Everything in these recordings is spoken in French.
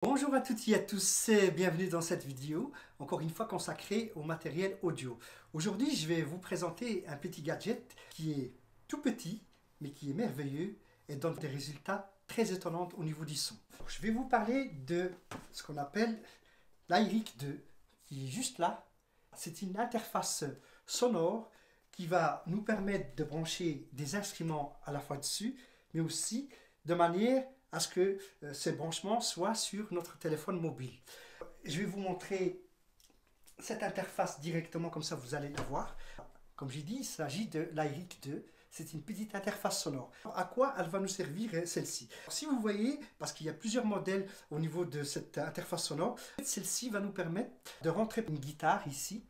Bonjour à toutes et à tous et bienvenue dans cette vidéo, encore une fois consacrée au matériel audio. Aujourd'hui, je vais vous présenter un petit gadget qui est tout petit, mais qui est merveilleux et donne des résultats très étonnants au niveau du son. Je vais vous parler de ce qu'on appelle l'I-RIC 2, qui est juste là. C'est une interface sonore qui va nous permettre de brancher des instruments à la fois dessus, mais aussi de manière à ce que ces branchements soient sur notre téléphone mobile. Je vais vous montrer cette interface directement, comme ça vous allez la voir. Comme j'ai dit, il s'agit de l'I-RIC 2. C'est une petite interface sonore. À quoi elle va nous servir celle-ci? Si vous voyez, parce qu'il y a plusieurs modèles au niveau de cette interface sonore, celle-ci va nous permettre de rentrer une guitare ici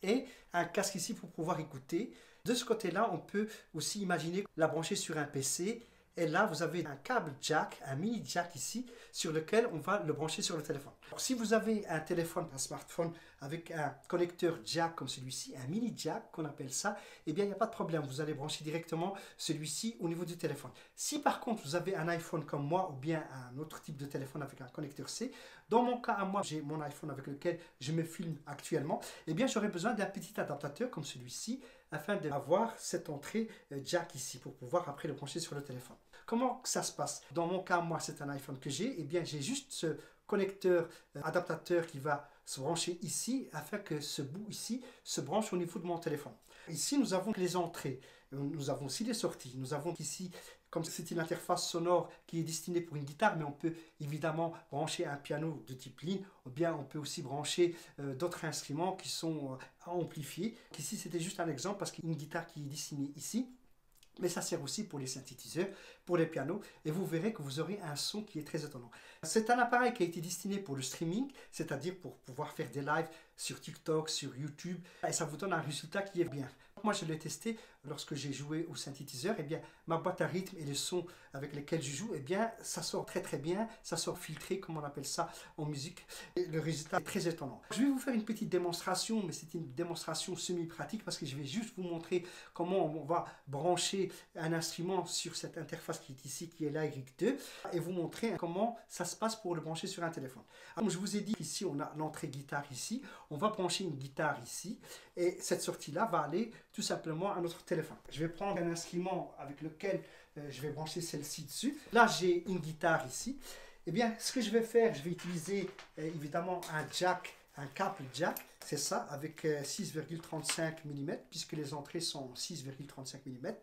et un casque ici pour pouvoir écouter. De ce côté-là, on peut aussi imaginer la brancher sur un PC. Et là, vous avez un câble jack, un mini jack ici, sur lequel on va le brancher sur le téléphone. Alors, si vous avez un téléphone, un smartphone avec un connecteur jack comme celui-ci, un mini jack qu'on appelle ça, eh bien, il n'y a pas de problème. Vous allez brancher directement celui-ci au niveau du téléphone. Si par contre, vous avez un iPhone comme moi ou bien un autre type de téléphone avec un connecteur C, dans mon cas à moi, j'ai mon iPhone avec lequel je me filme actuellement, eh bien, j'aurais besoin d'un petit adaptateur comme celui-ci afin d'avoir cette entrée jack ici pour pouvoir après le brancher sur le téléphone. Comment ça se passe? Dans mon cas, moi, c'est un iPhone que j'ai. Eh bien, j'ai juste ce connecteur adaptateur qui va se brancher ici afin que ce bout ici se branche au niveau de mon téléphone. Ici, nous avons les entrées. Nous avons aussi les sorties. Nous avons ici, comme c'est une interface sonore qui est destinée pour une guitare, mais on peut évidemment brancher un piano de type ligne, ou bien on peut aussi brancher d'autres instruments qui sont amplifiés. Ici, c'était juste un exemple parce qu'une guitare qui est destinée ici, mais ça sert aussi pour les synthétiseurs, pour les pianos, et vous verrez que vous aurez un son qui est très étonnant. C'est un appareil qui a été destiné pour le streaming, c'est-à-dire pour pouvoir faire des lives sur TikTok, sur YouTube, et ça vous donne un résultat qui est bien. Moi, je l'ai testé lorsque j'ai joué au synthétiseur, et bien ma boîte à rythme et les sons avec lesquels je joue, et bien ça sort très très bien, ça sort filtré, comme on appelle ça en musique, et le résultat est très étonnant. Je vais vous faire une petite démonstration, mais c'est une démonstration semi-pratique parce que je vais juste vous montrer comment on va brancher un instrument sur cette interface qui est ici, qui est l'I-RIC 2, et vous montrer comment ça se passe pour le brancher sur un téléphone. Comme je vous ai dit, ici on a l'entrée guitare ici, on va brancher une guitare ici, et cette sortie-là va aller tout simplement à notre téléphone. Je vais prendre un instrument avec lequel je vais brancher celle-ci dessus. Là, j'ai une guitare ici. Eh bien, ce que je vais faire, je vais utiliser évidemment un jack, un câble jack, c'est ça, avec 6,35 mm, puisque les entrées sont 6,35 mm.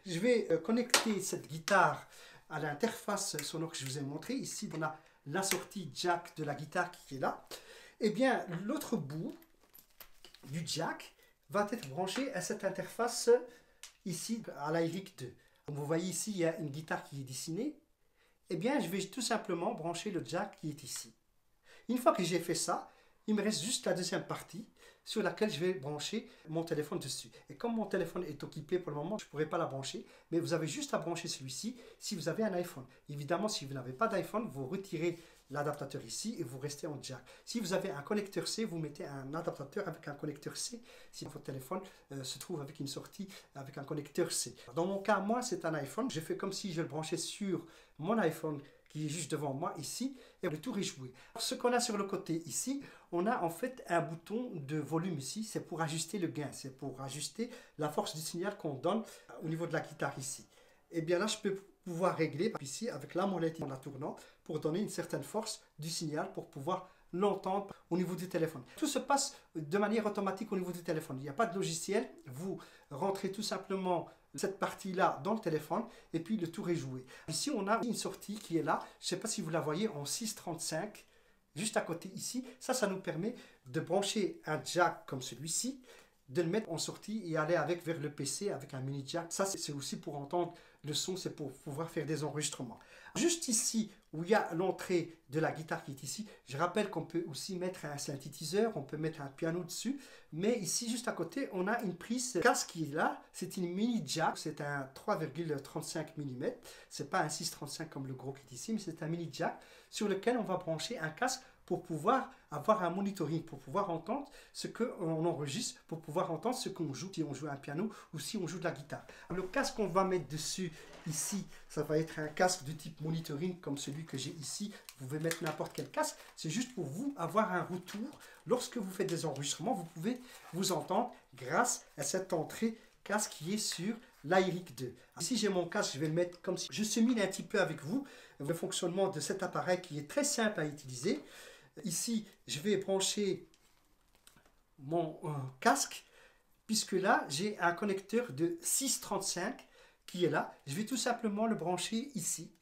Je vais connecter cette guitare à l'interface sonore que je vous ai montré. Ici, on a la sortie jack de la guitare qui est là. Eh bien, l'autre bout du jack va être branché à cette interface ici, à l'I-RIC 2. Comme vous voyez ici, il y a une guitare qui est dessinée. Eh bien, je vais tout simplement brancher le jack qui est ici. Une fois que j'ai fait ça, il me reste juste la deuxième partie sur laquelle je vais brancher mon téléphone dessus. Et comme mon téléphone est occupé pour le moment, je ne pourrai pas la brancher, mais vous avez juste à brancher celui-ci si vous avez un iPhone. Évidemment, si vous n'avez pas d'iPhone, vous retirez l'adaptateur ici et vous restez en jack. Si vous avez un connecteur C, vous mettez un adaptateur avec un connecteur C si votre téléphone se trouve avec une sortie avec un connecteur C. Dans mon cas, moi, c'est un iPhone. Je fais comme si je le branchais sur mon iPhone qui est juste devant moi ici, et le tour est joué. Ce qu'on a sur le côté ici, on a en fait un bouton de volume ici, c'est pour ajuster le gain, c'est pour ajuster la force du signal qu'on donne au niveau de la guitare ici. Et bien là, je peux pouvoir régler ici avec la molette en la tournant pour donner une certaine force du signal pour pouvoir l'entendre au niveau du téléphone. Tout se passe de manière automatique au niveau du téléphone. Il n'y a pas de logiciel, vous rentrez tout simplement cette partie-là dans le téléphone et puis le tour est joué. Ici, on a une sortie qui est là. Je ne sais pas si vous la voyez en 6,35, juste à côté ici. Ça nous permet de brancher un jack comme celui-ci, de le mettre en sortie et aller avec vers le PC avec un mini jack. Ça, c'est aussi pour entendre le son, c'est pour pouvoir faire des enregistrements. Juste ici, où il y a l'entrée de la guitare qui est ici, je rappelle qu'on peut aussi mettre un synthétiseur, on peut mettre un piano dessus, mais ici, juste à côté, on a une prise casque qui est là, c'est une mini jack, c'est un 3,35 mm, c'est pas un 6,35 comme le gros qui est ici, mais c'est un mini jack sur lequel on va brancher un casque pour pouvoir avoir un monitoring, pour pouvoir entendre ce qu'on enregistre, pour pouvoir entendre ce qu'on joue, si on joue un piano ou si on joue de la guitare. Le casque qu'on va mettre dessus ici, ça va être un casque de type monitoring comme celui que j'ai ici. Vous pouvez mettre n'importe quel casque, c'est juste pour vous avoir un retour. Lorsque vous faites des enregistrements, vous pouvez vous entendre grâce à cette entrée casque qui est sur l'Airic 2. Ici j'ai mon casque, je vais le mettre comme si je chemine un petit peu avec vous le fonctionnement de cet appareil qui est très simple à utiliser. Ici je vais brancher mon casque puisque là j'ai un connecteur de 635 qui est là. Je vais tout simplement le brancher ici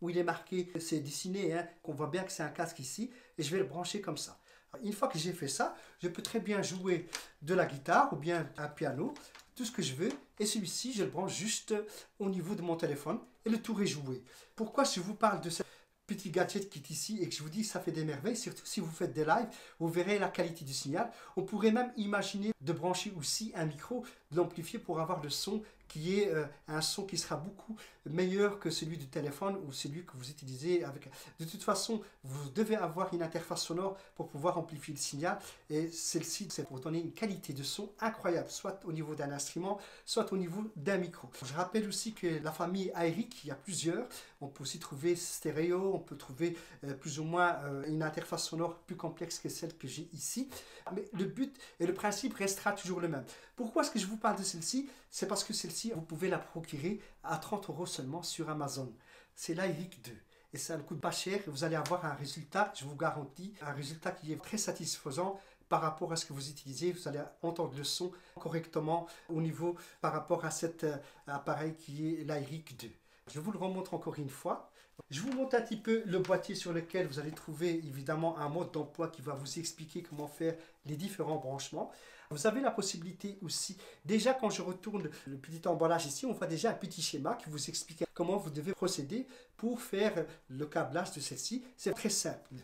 où il est marqué, c'est dessiné, hein, qu'on voit bien que c'est un casque ici, et je vais le brancher comme ça. Une fois que j'ai fait ça, je peux très bien jouer de la guitare ou bien un piano, tout ce que je veux, et celui-ci, je le branche juste au niveau de mon téléphone et le tour est joué. Pourquoi je vous parle de ce petit gadget qui est ici et que je vous dis que ça fait des merveilles, surtout si vous faites des lives, vous verrez la qualité du signal. On pourrait même imaginer de brancher aussi un micro, de l'amplifier pour avoir le son qui est un son qui sera beaucoup meilleur que celui du téléphone ou celui que vous utilisez avec. De toute façon, vous devez avoir une interface sonore pour pouvoir amplifier le signal et celle-ci, c'est pour donner une qualité de son incroyable, soit au niveau d'un instrument, soit au niveau d'un micro. Je rappelle aussi que la famille Airic, il y a plusieurs. On peut aussi trouver stéréo, on peut trouver plus ou moins une interface sonore plus complexe que celle que j'ai ici. Mais le but et le principe restera toujours le même. Pourquoi est-ce que je vous parle de celle-ci? C'est parce que celle-ci, vous pouvez la procurer à 30 € seulement sur Amazon. C'est l'Airic 2. Et ça ne coûte pas cher. Vous allez avoir un résultat, je vous garantis, un résultat qui est très satisfaisant par rapport à ce que vous utilisez. Vous allez entendre le son correctement au niveau par rapport à cet appareil qui est l'Airic 2. Je vous le remontre encore une fois. Je vous montre un petit peu le boîtier sur lequel vous allez trouver évidemment un mode d'emploi qui va vous expliquer comment faire les différents branchements. Vous avez la possibilité aussi, déjà quand je retourne le petit emballage ici, on voit déjà un petit schéma qui vous explique comment vous devez procéder pour faire le câblage de celle-ci. C'est très simple.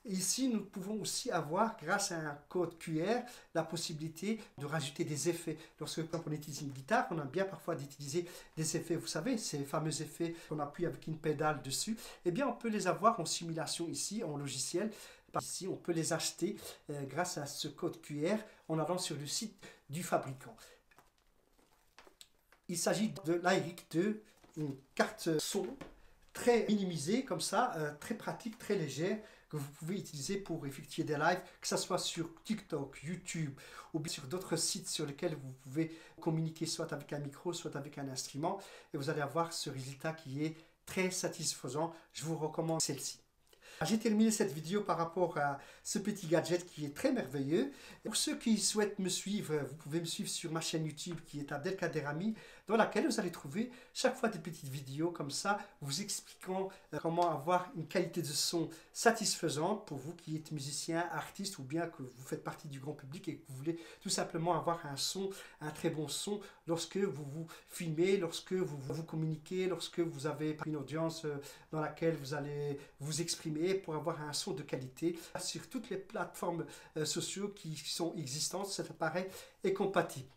Ici, nous pouvons aussi avoir, grâce à un code QR, la possibilité de rajouter des effets. Lorsque on utilise une guitare, on a bien parfois d'utiliser des effets, vous savez, ces fameux effets qu'on appuie avec une pédale dessus. Eh bien, on peut les avoir en simulation ici, en logiciel. Ici, on peut les acheter grâce à ce code QR en allant sur le site du fabricant. Il s'agit de l'Airic 2, une carte son très minimisée, comme ça, très pratique, très légère, que vous pouvez utiliser pour effectuer des lives, que ce soit sur TikTok, YouTube ou bien sur d'autres sites sur lesquels vous pouvez communiquer soit avec un micro, soit avec un instrument. Et vous allez avoir ce résultat qui est très satisfaisant. Je vous recommande celle-ci. J'ai terminé cette vidéo par rapport à ce petit gadget qui est très merveilleux. Pour ceux qui souhaitent me suivre, vous pouvez me suivre sur ma chaîne YouTube qui est Abdelkader Ami, dans laquelle vous allez trouver chaque fois des petites vidéos comme ça, vous expliquant comment avoir une qualité de son satisfaisante pour vous qui êtes musicien, artiste ou bien que vous faites partie du grand public et que vous voulez tout simplement avoir un son, un très bon son lorsque vous vous filmez, lorsque vous communiquez, lorsque vous avez une audience dans laquelle vous allez vous exprimer pour avoir un son de qualité. Sur toutes les plateformes sociaux qui sont existantes, cet appareil est compatible.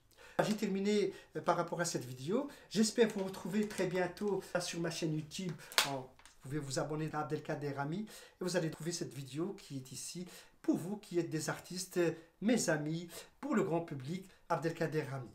J'ai terminé par rapport à cette vidéo. J'espère vous retrouver très bientôt sur ma chaîne YouTube. Vous pouvez vous abonner à Abdelkader Ami et vous allez trouver cette vidéo qui est ici pour vous qui êtes des artistes, mes amis, pour le grand public, Abdelkader Ami.